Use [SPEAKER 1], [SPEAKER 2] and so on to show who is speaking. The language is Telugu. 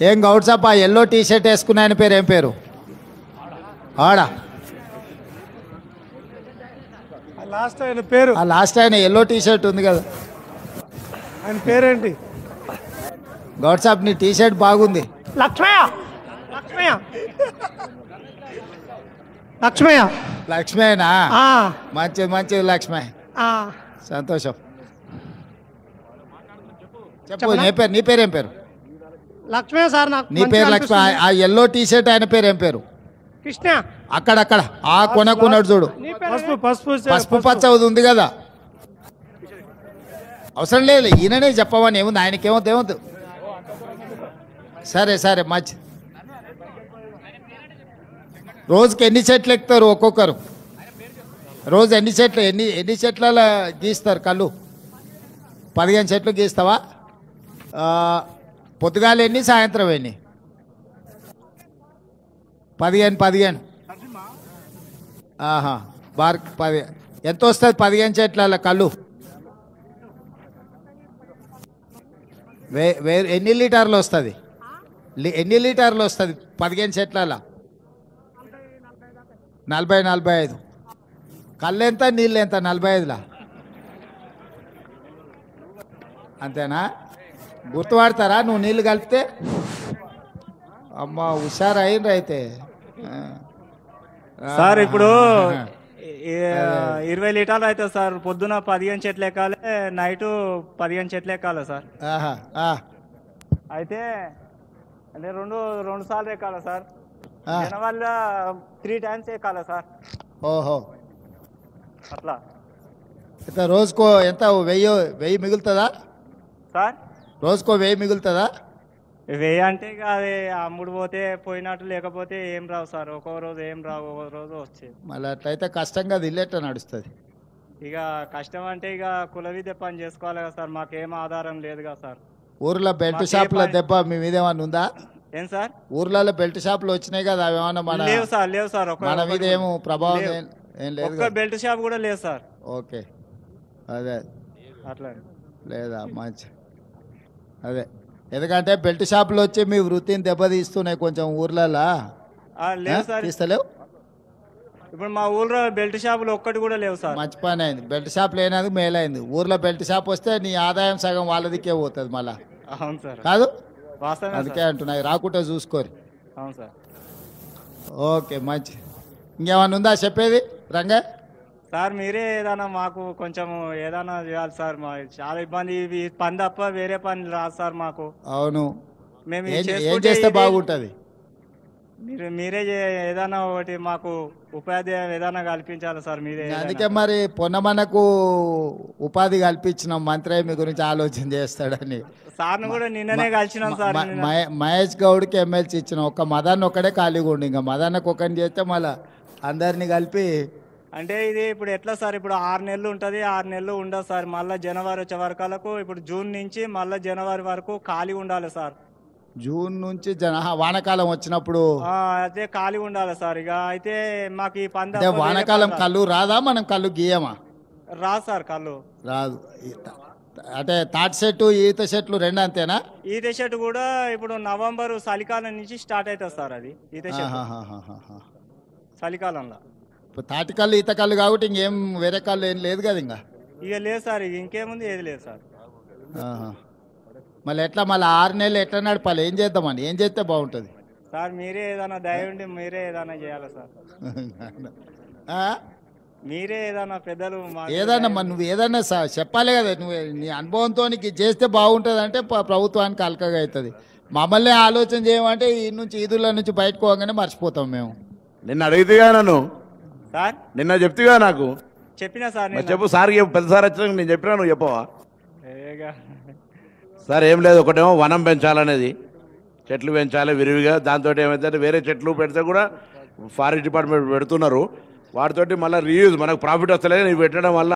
[SPEAKER 1] ఏం గౌడ్ సాబ్, ఆ ఎల్లో టీ షర్ట్ వేసుకున్న ఆయన పేరు ఏం పేరు? ఆడా
[SPEAKER 2] లాస్ట్ ఆయన పేరు,
[SPEAKER 1] ఆ లాస్ట్ ఆయన ఎల్లో టీ షర్ట్ ఉంది కదా,
[SPEAKER 2] ఆయన పేరేంటి?
[SPEAKER 1] గౌడ్ సాబ్ నీ టీ షర్ట్ బాగుంది.
[SPEAKER 2] లక్ష్మయ్య. లక్ష్మయ్య. లక్ష్మయ్య.
[SPEAKER 1] లక్ష్మేనా?
[SPEAKER 2] ఆ,
[SPEAKER 1] మంచిది మంచిది లక్ష్మే,
[SPEAKER 2] ఆ.
[SPEAKER 1] సంతోషం. చెప్పు
[SPEAKER 2] చెప్పనా?
[SPEAKER 1] నీ పేరు ఏం పేరు?
[SPEAKER 2] లక్ష్మయ్య సార్, నాకు
[SPEAKER 1] నీ
[SPEAKER 2] మంచిగా
[SPEAKER 1] పేరు లక్ష్మి.
[SPEAKER 2] అనిపిస్తుంది.
[SPEAKER 1] ఆ ఎల్లో టీ షర్ట్ ఆయన పేరు ఏం పేరు?
[SPEAKER 2] కృష్ణ.
[SPEAKER 1] అక్కడక్కడ ఆ కొనకున్నాడు చూడు,
[SPEAKER 2] నీ పేరు? పసుపు పసుపు
[SPEAKER 1] పసుపు పచ్చ ఉంది కదా. అవసరం లేదు, ఈయననే చెప్పమని ఏముంది, ఆయనకేమవుతుంది ఏమవుతుంది. సరే సరే మంచి. రోజుకి ఎన్ని చెట్లు ఎక్కుతారు ఒక్కొక్కరు? రోజు ఎన్ని చెట్ల గీస్తారు కళ్ళు? 15 చెట్లు గీస్తావా? పొద్దుగాల ఎన్ని, సాయంత్రం ఎన్ని? 15. ఆహా, బార్ 10. ఎంత వస్తుంది 15 చెట్ల కళ్ళు? ఎన్ని లీటర్లు వస్తుంది? ఎన్ని లీటర్లు వస్తుంది 15 చెట్ల? 40-45. కళ్ళు ఎంత, నీళ్ళు ఎంత? 45లా? అంతేనా? గుర్తుపడతారా నువ్వు నీళ్ళు కలిపితే? అమ్మ హుషారు అయిండ్రు అయితే.
[SPEAKER 3] సార్ ఇప్పుడు 20 లీటర్లు అవుతుంది సార్. పొద్దున 15 చెట్లు ఎక్కాలి, నైట్ 15 చెట్లు ఎక్కాలి సార్.
[SPEAKER 1] ఆహా,
[SPEAKER 3] అయితే అంటే రెండు సార్లు ఎక్కాలి సార్.
[SPEAKER 1] ఆ.
[SPEAKER 3] వల్ల 3 టైమ్స్ ఎక్కాలి సార్.
[SPEAKER 1] ఓహో,
[SPEAKER 3] అట్లా
[SPEAKER 1] ఇంత రోజుకో ఎంత 1000 మిగులుతుందా
[SPEAKER 3] సార్.
[SPEAKER 1] రోజుకో 1000 మిగులుతుందా?
[SPEAKER 3] వెయ్యి అంటే ఇక అది అమ్ముడు పోతే పోయినట్టు, లేకపోతే ఏం రావు సార్. ఒక్కో రోజు ఏం రావు, ఒక్కో రోజు వచ్చేది.
[SPEAKER 1] మళ్ళీ అట్లయితే కష్టంగా దిల్లేట నడుస్తుంది.
[SPEAKER 3] ఇక కష్టం అంటే ఇక కుల విద్య పని చేసుకోవాలి కదా సార్. మాకేం ఆధారం లేదు కదా సార్.
[SPEAKER 1] ఊర్లో బెల్ట్ షాపుల దెబ్బ మీ మీద ఏమన్నా ఉందా?
[SPEAKER 3] ఏం సార్?
[SPEAKER 1] ఊర్లలో బెల్ట్ షాపులు వచ్చినాయి కదా, అవి ఏమన్నా
[SPEAKER 3] లేవు సార్, లేవు సార్.
[SPEAKER 1] మన మీద ఏమో ప్రభావం ఏం లేదు
[SPEAKER 3] ఒక్క బెల్ట్ షాప్ కూడా లేదు సార్.
[SPEAKER 1] ఓకే, అదే
[SPEAKER 3] అట్లా
[SPEAKER 1] లేదా మంచి. అదే, ఎందుకంటే బెల్ట్ షాపులు వచ్చి మీ వృత్తిని దెబ్బతీస్తున్నాయి కొంచెం ఊర్లలో.
[SPEAKER 3] లేవు సార్.
[SPEAKER 1] తీస్తలేవు?
[SPEAKER 3] ఇప్పుడు మా ఊళ్ళో బెల్ట్ షాపులు ఒక్కటి కూడా లేవు సార్.
[SPEAKER 1] మంచి పని అయింది, బెల్ట్ షాప్ లేనందుకు మేలైంది. ఊర్లో బెల్ట్ షాప్ వస్తే నీ ఆదాయం సగం వాళ్ళదికే పోతుంది మళ్ళా.
[SPEAKER 3] అవును సార్,
[SPEAKER 1] కాదు?
[SPEAKER 3] వాస్తవమే
[SPEAKER 1] అందుకే
[SPEAKER 3] సార్.
[SPEAKER 1] అంటున్నాయి, రాకుంటే చూసుకోరు.
[SPEAKER 3] అవును సార్.
[SPEAKER 1] ఓకే మంచి. ఇంకేమన్నా ఉందా చెప్పేది రంగా?
[SPEAKER 3] సార్ మీరే ఏదైనా మాకు కొంచెం ఏదైనా చేయాలి సార్. మా చాలా ఇబ్బంది, ఇవి పని తప్ప వేరే పని రాదు సార్ మాకు.
[SPEAKER 1] అవును,
[SPEAKER 3] మేము
[SPEAKER 1] ఏం
[SPEAKER 3] చేసుకుంటే
[SPEAKER 1] చేస్తే
[SPEAKER 3] ఇది-
[SPEAKER 1] బాగుంటుంది?
[SPEAKER 3] మీరే ఏదైనా ఒకటి మాకు ఉపాధి ఏదైనా కల్పించాలి సార్. మీరే
[SPEAKER 1] అందుకే మరి పొన్నమనకు ఉపాధి కల్పించినాం, మంత్రి మీ గురించి ఆలోచన చేస్తాడని.
[SPEAKER 3] సార్ను కూడా నిన్ననే కలిసినాం సార్.
[SPEAKER 1] మహేష్ గౌడ్కి ఎమ్మెల్సీ ఇచ్చినాం. ఒక్క మదన్ ఒక్కడే ఖాళీగా ఉండి, ఇంకా మదన్నకు ఒకరిని చేస్తే మళ్ళీ అందరినీ కలిపి.
[SPEAKER 3] అంటే ఇది ఇప్పుడు ఎట్లా సార్? ఇప్పుడు 6 నెలలు ఉంటుంది, 6 నెలలు ఉండదు సార్. మళ్ళీ జనవరి వచ్చే వరకు, ఇప్పుడు జూన్ నుంచి మళ్ళీ జనవరి వరకు ఖాళీ ఉండాలి సార్.
[SPEAKER 1] జూన్ నుంచి వానాకాలం వచ్చినప్పుడు
[SPEAKER 3] అయితే ఖాళీ ఉండాలి సార్. ఇక అయితే మాకు ఈ పంద
[SPEAKER 1] అంటే వానాకాలం కళ్ళు రాదా? మనం కళ్ళు గీయమా?
[SPEAKER 3] రాదు సార్ కళ్ళు.
[SPEAKER 1] రాదు. అంటే తాటి చెట్టు ఈత చెట్లు రెండు అంతేనా?
[SPEAKER 3] ఈత చెట్టు కూడా ఇప్పుడు నవంబర్ చలికాలం నుంచి స్టార్ట్ అవుతుంది సార్. అది ఈత చెట్టు చలికాలంలో.
[SPEAKER 1] తాటి కళ్ళు ఈత కళ్ళు కాబట్టి ఇంకేం వేరే కళ్ళు ఏం లేదు కదా ఇంకా?
[SPEAKER 3] ఇక లేదు సార్, ఇక ఇంకేముంది, ఏది లేదు సార్.
[SPEAKER 1] మళ్ళీ ఎట్లా మళ్ళీ 6 నెలలు ఎట్లా నడపాలి? ఏం చేద్దామని, ఏం చేస్తే బాగుంటుంది
[SPEAKER 3] సార్? మీరే ఏదైనా దయ ఉండి మీరే ఏదైనా చేయాలి సార్. మీరే ఏదైనా పెద్దలు
[SPEAKER 1] ఏదన్నా నువ్వు ఏదన్నా చెప్పాలి కదా. నువ్వు నీ అనుభవంతో నీకు చేస్తే బాగుంటుంది అంటే ప్రభుత్వానికి అలకగా అవుతుంది. మమ్మల్ని ఆలోచన చేయమంటే ఈ నుంచి ఈదుల నుంచి బయటకు పోగానే మర్చిపోతాం మేము.
[SPEAKER 4] నిన్న అడిగితేగా నన్ను
[SPEAKER 3] సార్,
[SPEAKER 4] నిన్న చెప్తేగా నాకు
[SPEAKER 3] చెప్పినా సార్.
[SPEAKER 4] చెప్పు సార్, పెద్ద సార్ వచ్చినా నేను చెప్పినా, నువ్వు చెప్పవా?
[SPEAKER 3] ఏగా
[SPEAKER 4] సార్ ఏం లేదు, ఒకటేమో వనం పెంచాలనేది, చెట్లు పెంచాలి విరివిగా. దాంతో ఏమైతే వేరే చెట్లు పెడితే కూడా ఫారెస్ట్ డిపార్ట్మెంట్ పెడుతున్నారు, వాటితోటి మళ్ళీ రీయూజ్ మనకు ప్రాఫిట్ వస్తలేదు. ఇవి పెట్టడం వల్ల